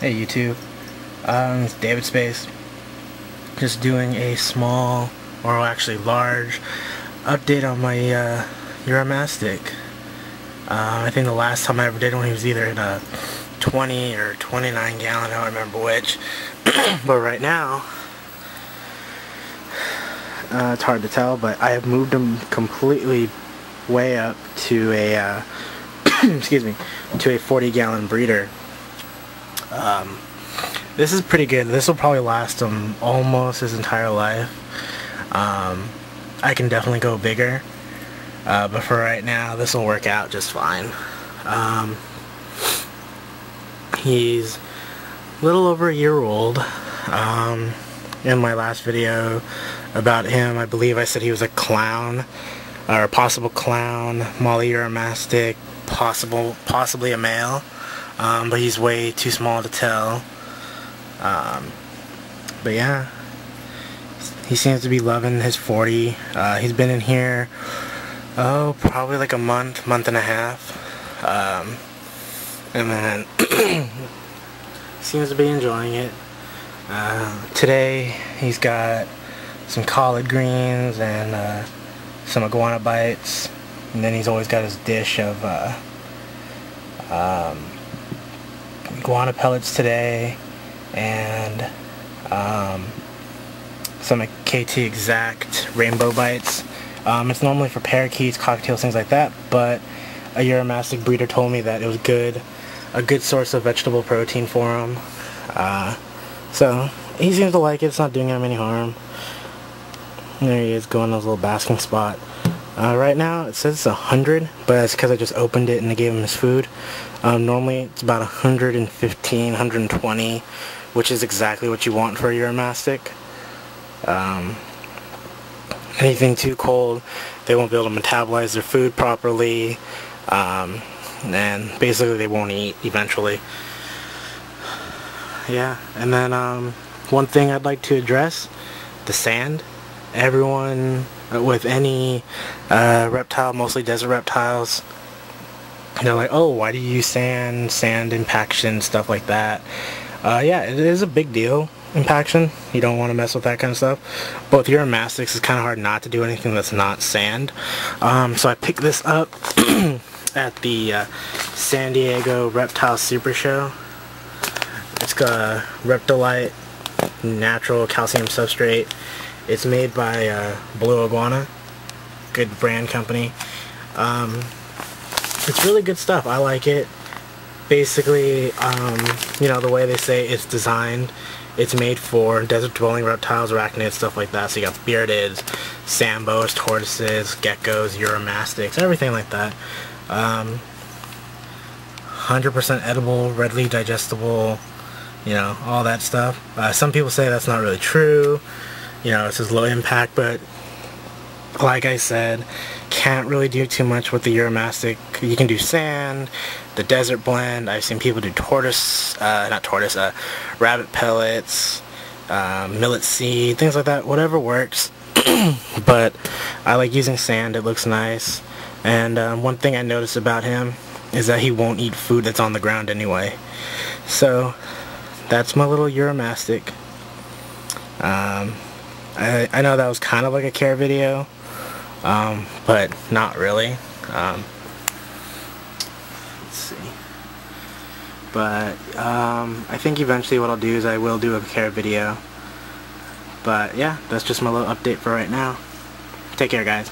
Hey YouTube, it's David Space, just doing a small, or actually large, update on my uromastyx. I think the last time I ever did one he was either in a 20 or 29 gallon, I don't remember which, but right now, it's hard to tell, but I have moved him completely way up to a, excuse me, to a 40 gallon breeder. This is pretty good. This will probably last him almost his entire life. I can definitely go bigger, but for right now this will work out just fine. He's a little over a year old. In my last video about him, I believe I said he was a clown, or a possible clown, Molly uromastyx, possibly a male. But he's way too small to tell. But yeah, he seems to be loving his 40. He's been in here, probably like a month and a half. And then seems to be enjoying it. Today he's got some collard greens and some iguana bites, and then he's always got his dish of iguana pellets today, and some KT Exact rainbow bites. It's normally for parakeets, cocktails, things like that, but a uromastyx breeder told me that it was a good source of vegetable protein for him. So he seems to like it. It's not doing him any harm. There he is, going to his little basking spot. Right now it says it's 100, but that's because I just opened it and I gave him his food. Normally it's about 115, 120, which is exactly what you want for a uromastyx. Anything too cold, they won't be able to metabolize their food properly, and basically they won't eat eventually. Yeah, and then one thing I'd like to address, the sand. Everyone with any reptile, mostly desert reptiles, they're like, oh, why do you use sand impaction, stuff like that. Yeah, it is a big deal, impaction. You don't want to mess with that kind of stuff. But with uromastyx, it's kind of hard not to do anything that's not sand. So I picked this up at the San Diego Reptile Super Show. It's got a Reptilite natural calcium substrate. It's made by Blue Iguana, good brand company. It's really good stuff. I like it. Basically, you know, the way they say it's designed, it's made for desert dwelling reptiles, arachnids, stuff like that. So you got beardeds, sambos, tortoises, geckos, uromastyx, everything like that. 100% edible, readily digestible, you know, all that stuff. Some people say that's not really true. You know, it says low impact, but like I said, can't really do too much with the uromastyx. You can do sand, the desert blend. I've seen people do rabbit pellets, millet seed, things like that, whatever works. But I like using sand, it looks nice. And one thing I noticed about him is that he won't eat food that's on the ground anyway. So that's my little uromastyx. I know that was kind of like a care video, but not really. Let's see. But I think eventually what I'll do is I will do a care video. But yeah, that's just my little update for right now. Take care, guys.